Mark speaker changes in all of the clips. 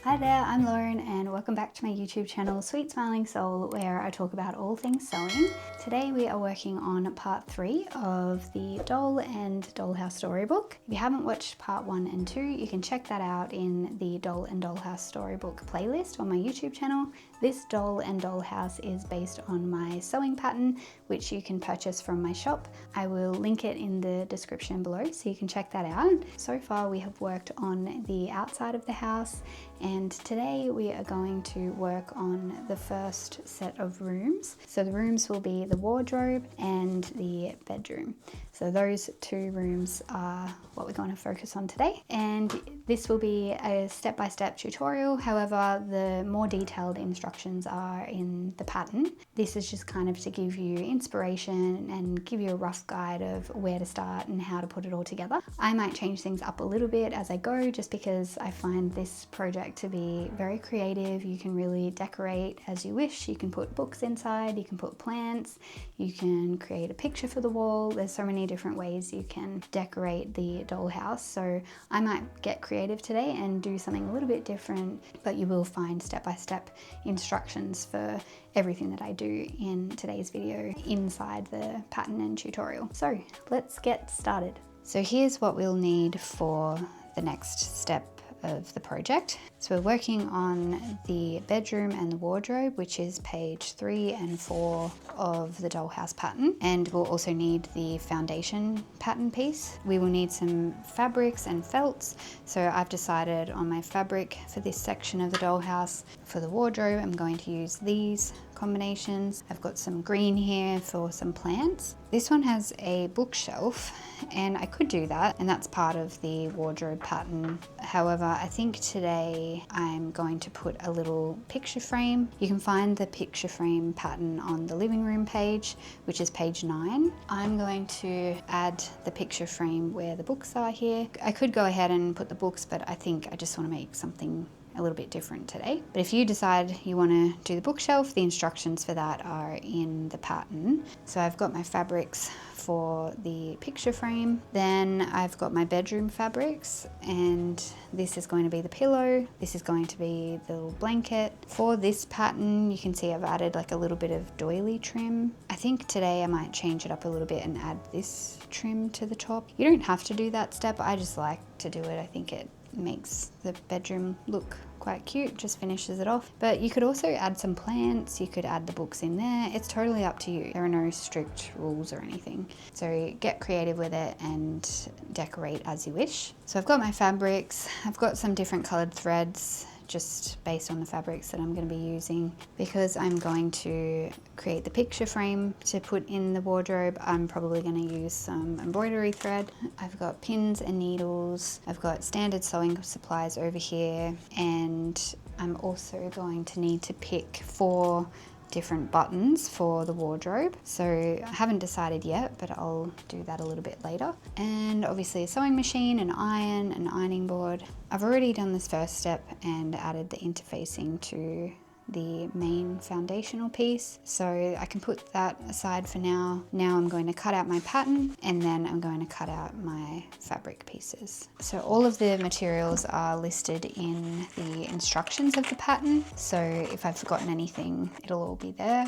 Speaker 1: Hi there, I'm Lauren and welcome back to my YouTube channel Sweet Smiling Soul, where I talk about all things sewing. Today we are working on part 3 of the Doll and Dollhouse Storybook. If you haven't watched part 1 and 2, you can check that out in the Doll and Dollhouse Storybook playlist on my YouTube channel. This Doll and Dollhouse is based on my sewing pattern, which you can purchase from my shop. I will link it in the description below so you can check that out. So far we have worked on the outside of the house, and today we are going to work on the first set of rooms. So the rooms will be the wardrobe and the bedroom. So those two rooms are what we're going to focus on today. And this will be a step-by-step tutorial. However, the more detailed instructions are in the pattern. This is just kind of to give you inspiration and give you a rough guide of where to start and how to put it all together. I might change things up a little bit as I go, just because I find this project to be very creative. You can really decorate as you wish. You can put books inside, you can put plants, you can create a picture for the wall. There's so many different ways you can decorate the dollhouse. So I might get creative today and do something a little bit different, but you will find step-by-step instructions for everything that I do in today's video inside the pattern and tutorial. So let's get started. So here's what we'll need for the next step of the project. So we're working on the bedroom and the wardrobe, which is page 3 and 4 of the dollhouse pattern, and we'll also need the foundation pattern piece. We will need some fabrics and felts. So I've decided on my fabric for this section of the dollhouse. For the wardrobe, I'm going to use these combinations. I've got some green here for some plants. This one has a bookshelf, and I could do that, and that's part of the wardrobe pattern. However, I think today I'm going to put a little picture frame. You can find the picture frame pattern on the living room page, which is page 9. I'm going to add the picture frame where the books are here. I could go ahead and put the books, but I think I just want to make something a little bit different today. But if you decide you want to do the bookshelf, the instructions for that are in the pattern. So I've got my fabrics for the picture frame, then I've got my bedroom fabrics, and this is going to be the pillow, this is going to be the little blanket. For this pattern, you can see I've added like a little bit of doily trim. I think today I might change it up a little bit and add this trim to the top. You don't have to do that step, I just like to do it. I think it makes the bedroom look quite cute, just finishes it off. But you could also add some plants, you could add the books in there. It's totally up to you. There are no strict rules or anything. So get creative with it and decorate as you wish. So I've got my fabrics, I've got some different colored threads, just based on the fabrics that I'm going to be using. Because I'm going to create the picture frame to put in the wardrobe, I'm probably going to use some embroidery thread. I've got pins and needles, I've got standard sewing supplies over here, and I'm also going to need to pick 4 different buttons for the wardrobe. So I haven't decided yet, but I'll do that a little bit later. And obviously a sewing machine, an iron, an ironing board. I've already done this first step and added the interfacing to the main foundational piece, so I can put that aside for now. Now I'm going to cut out my pattern, and then I'm going to cut out my fabric pieces. So all of the materials are listed in the instructions of the pattern, so if I've forgotten anything, it'll all be there.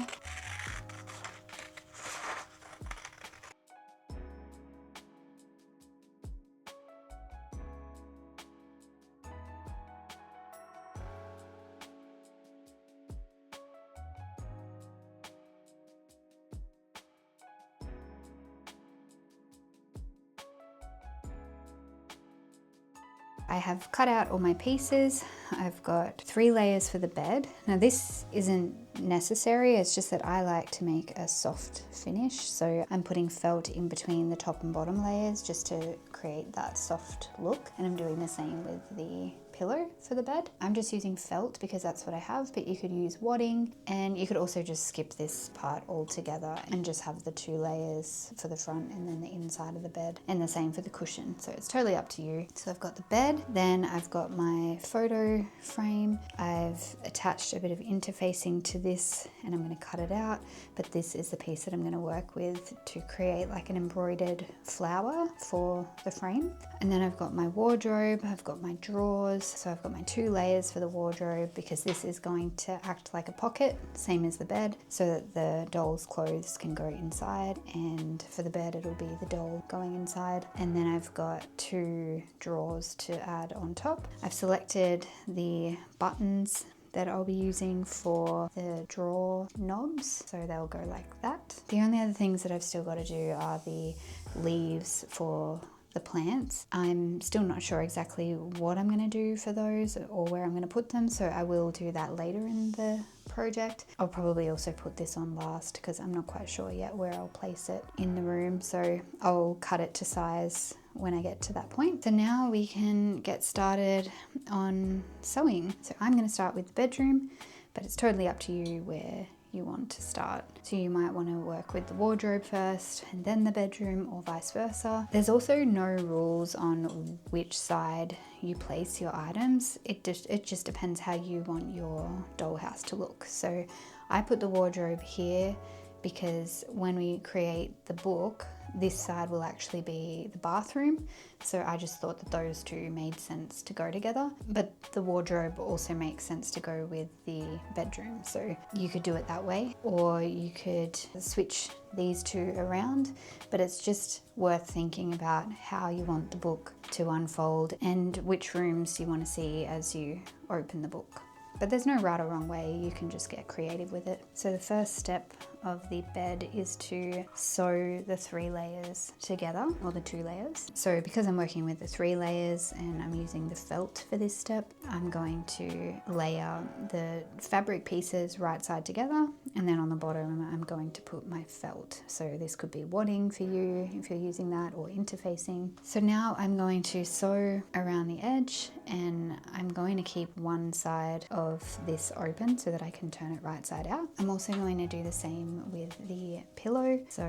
Speaker 1: I have cut out all my pieces. I've got 3 layers for the bed. Now this isn't necessary, it's just that I like to make a soft finish. So I'm putting felt in between the top and bottom layers just to create that soft look. And I'm doing the same with the pillow for the bed. I'm just using felt because that's what I have, but you could use wadding, and you could also just skip this part altogether and just have the 2 layers for the front and then the inside of the bed, and the same for the cushion. So it's totally up to you. So I've got the bed, then I've got my photo frame. I've attached a bit of interfacing to this, and I'm going to cut it out, but this is the piece that I'm going to work with to create like an embroidered flower for the frame. And then I've got my wardrobe, I've got my drawers, dolls. So I've got my 2 layers for the wardrobe because this is going to act like a pocket, same as the bed, so that the doll's clothes can go inside, and for the bed it'll be the doll going inside. And then I've got 2 drawers to add on top. I've selected the buttons that I'll be using for the drawer knobs, so they'll go like that. The only other things that I've still got to do are the leaves for the plants. I'm still not sure exactly what I'm going to do for those or where I'm going to put them, so I will do that later in the project. I'll probably also put this on last because I'm not quite sure yet where I'll place it in the room, so I'll cut it to size when I get to that point. So now we can get started on sewing. So I'm going to start with the bedroom, but it's totally up to you where you want to start. So you might want to work with the wardrobe first and then the bedroom, or vice versa. There's also no rules on which side you place your items. It just depends how you want your dollhouse to look. So I put the wardrobe here because when we create the book, this side will actually be the bathroom. So I just thought that those 2 made sense to go together, but the wardrobe also makes sense to go with the bedroom. So you could do it that way, or you could switch these 2 around, but it's just worth thinking about how you want the book to unfold and which rooms you want to see as you open the book. But there's no right or wrong way, you can just get creative with it. So the first step of the bed is to sew the 3 layers together, or the 2 layers. So because I'm working with the 3 layers and I'm using the felt for this step, I'm going to layer the fabric pieces right side together, and then on the bottom I'm going to put my felt. So this could be wadding for you if you're using that, or interfacing. So now I'm going to sew around the edge, and I'm going to keep one side of this open so that I can turn it right side out. I'm also going to do the same with the pillow. So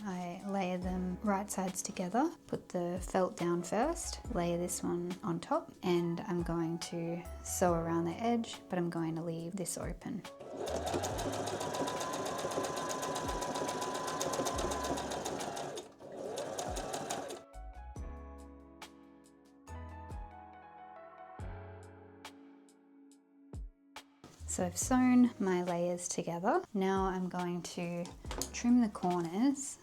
Speaker 1: I layer them right sides together, put the felt down first, layer this one on top, and I'm going to sew around the edge, but I'm going to leave this open. So I've sewn my layers together. Now I'm going to trim the corners.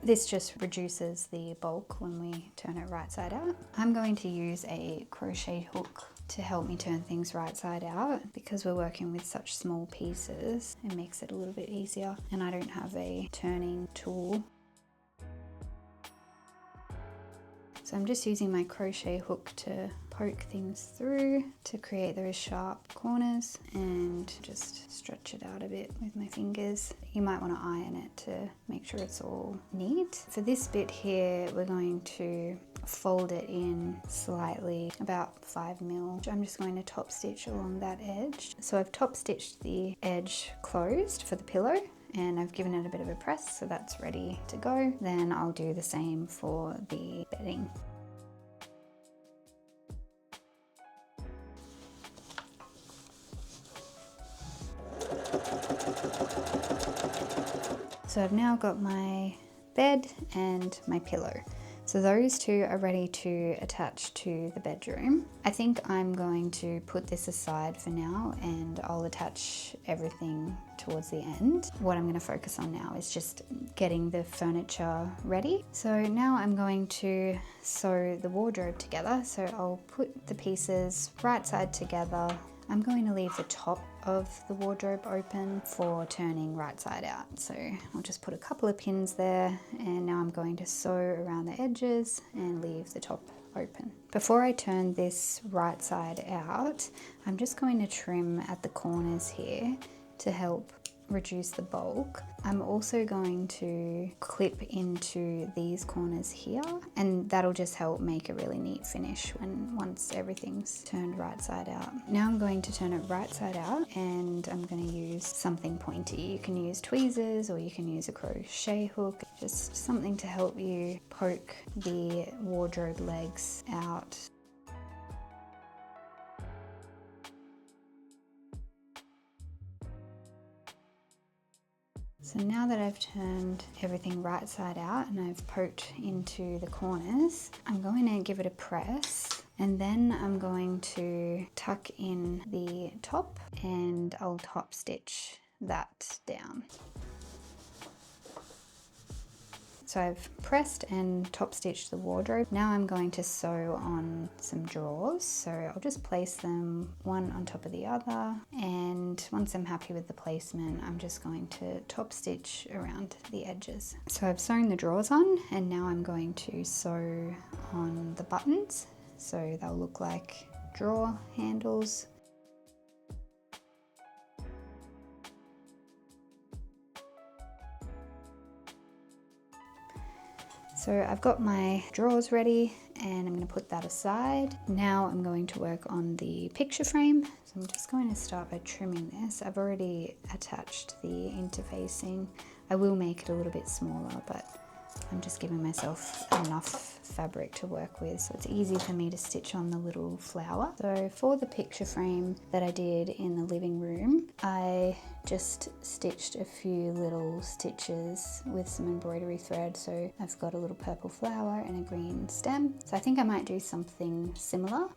Speaker 1: This just reduces the bulk when we turn it right side out. I'm going to use a crochet hook to help me turn things right side out. Because we're working with such small pieces, it makes it a little bit easier, and I don't have a turning tool. So I'm just using my crochet hook to poke things through to create those sharp corners, and just stretch it out a bit with my fingers. You might want to iron it to make sure it's all neat. For this bit here, we're going to fold it in slightly, about 5 mil. I'm just going to top stitch along that edge. So I've top stitched the edge closed for the pillow, and I've given it a bit of a press, so that's ready to go. Then I'll do the same for the bedding. So I've now got my bed and my pillow. So those 2 are ready to attach to the bedroom. I think I'm going to put this aside for now, and I'll attach everything towards the end. What I'm going to focus on now is just getting the furniture ready. So now I'm going to sew the wardrobe together. So I'll put the pieces right side together. I'm going to leave the top of the wardrobe open for turning right side out. So I'll just put a couple of pins there, and now I'm going to sew around the edges and leave the top open. Before I turn this right side out, I'm just going to trim at the corners here to help reduce the bulk. I'm also going to clip into these corners here, and that'll just help make a really neat finish once everything's turned right side out. Now I'm going to turn it right side out, and I'm going to use something pointy. You can use tweezers, or you can use a crochet hook, just something to help you poke the wardrobe legs out. So now that I've turned everything right side out and I've poked into the corners, I'm going to give it a press And then I'm going to tuck in the top and I'll top stitch that down. So I've pressed and top stitched the wardrobe. Now I'm going to sew on some drawers. So I'll just place them one on top of the other. And once I'm happy with the placement, I'm just going to top stitch around the edges. So I've sewn the drawers on and now I'm going to sew on the buttons. So they'll look like drawer handles. So I've got my drawers ready and I'm going to put that aside. Now I'm going to work on the picture frame. So I'm just going to start by trimming this. I've already attached the interfacing. I will make it a little bit smaller, but I'm just giving myself enough fabric to work with, so it's easy for me to stitch on the little flower. So for the picture frame that I did in the living room, I just stitched a few little stitches with some embroidery thread. So I've got a little purple flower and a green stem. So I think I might do something similar.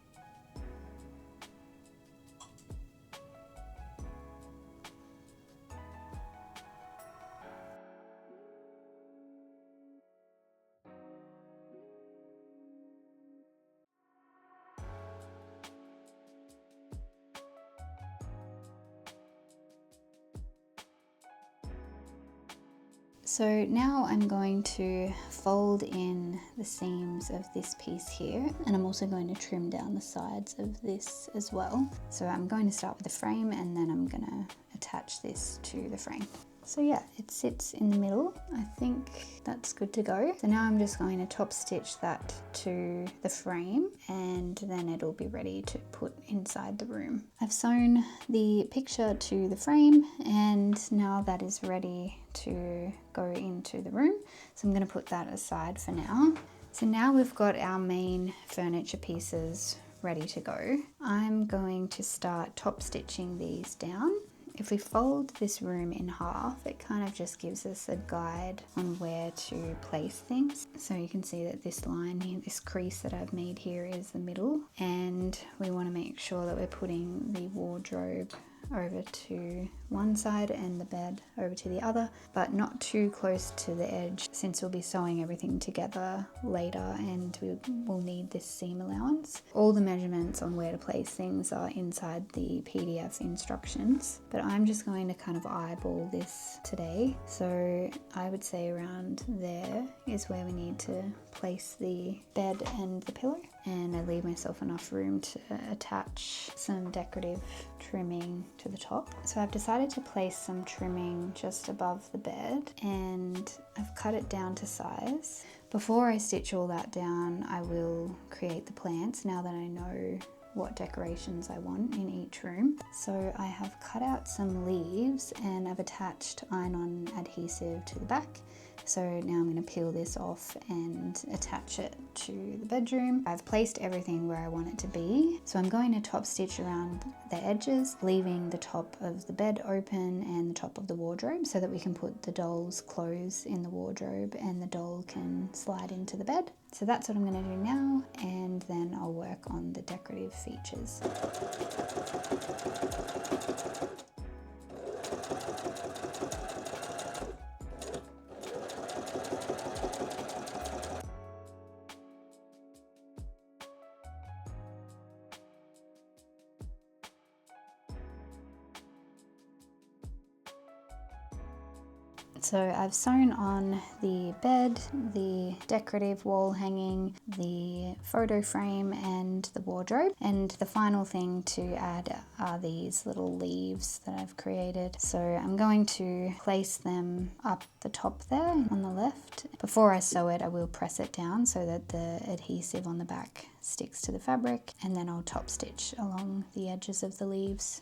Speaker 1: So now I'm going to fold in the seams of this piece here, and I'm also going to trim down the sides of this as well. So I'm going to start with the frame and then I'm going to attach this to the frame. So yeah, it sits in the middle. I think that's good to go. So now I'm just going to top stitch that to the frame and then it'll be ready to put inside the room. I've sewn the picture to the frame and now that is ready to go into the room. So I'm going to put that aside for now. So now we've got our main furniture pieces ready to go. I'm going to start top stitching these down. If we fold this room in half, it kind of just gives us a guide on where to place things. So you can see that this line here, this crease that I've made here is the middle, and we want to make sure that we're putting the wardrobe over to one side and the bed over to the other, but not too close to the edge since we'll be sewing everything together later and we will need this seam allowance. All the measurements on where to place things are inside the PDF instructions, but I'm just going to kind of eyeball this today. So I would say around there is where we need to place the bed and the pillow, and I leave myself enough room to attach some decorative trimming to the top. So I've decided to place some trimming just above the bed and I've cut it down to size. Before I stitch all that down, I will create the plants now that I know what decorations I want in each room. So I have cut out some leaves and I've attached iron-on adhesive to the back. So now I'm going to peel this off and attach it to the bedroom. I've placed everything where I want it to be. So I'm going to top stitch around the edges, leaving the top of the bed open and the top of the wardrobe so that we can put the doll's clothes in the wardrobe and the doll can slide into the bed. So that's what I'm going to do now, and then I'll work on the decorative features. So I've sewn on the bed, the decorative wall hanging, the photo frame and the wardrobe. And the final thing to add are these little leaves that I've created. So I'm going to place them up the top there on the left. Before I sew it, I will press it down so that the adhesive on the back sticks to the fabric, and then I'll top stitch along the edges of the leaves.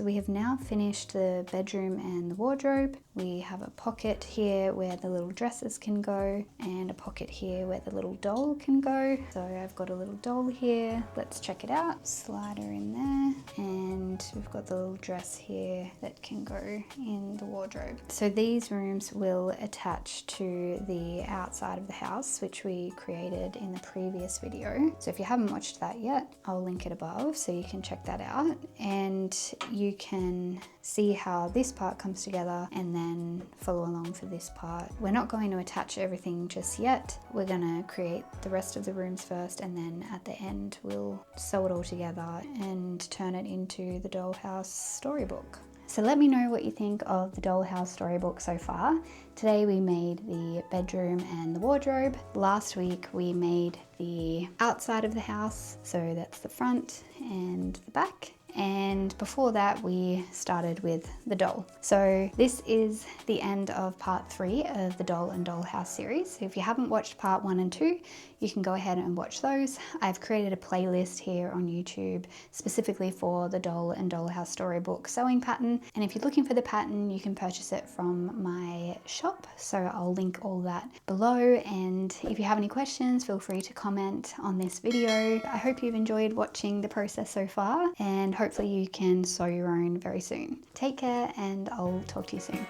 Speaker 1: So we have now finished the bedroom and the wardrobe. We have a pocket here where the little dresses can go, and a pocket here where the little doll can go. So I've got a little doll here. Let's check it out. Slide her in there, and we've got the little dress here that can go in the wardrobe. So these rooms will attach to the outside of the house, which we created in the previous video. So if you haven't watched that yet, I'll link it above so you can check that out, and you can see how this part comes together and then follow along for this part. We're not going to attach everything just yet. We're going to create the rest of the rooms first, and then at the end we'll sew it all together and turn it into the Dollhouse Storybook. So let me know what you think of the Dollhouse Storybook so far. Today we made the bedroom and the wardrobe. Last week we made the outside of the house, so that's the front and the back. And before that we started with the doll. So this is the end of part 3 of the Doll and Dollhouse series. So if you haven't watched part 1 and 2, you can go ahead and watch those. I've created a playlist here on YouTube specifically for the Doll and Dollhouse Storybook sewing pattern. And if you're looking for the pattern, you can purchase it from my shop. So I'll link all that below. And if you have any questions, feel free to comment on this video. I hope you've enjoyed watching the process so far, and hopefully you can sew your own very soon. Take care, and I'll talk to you soon.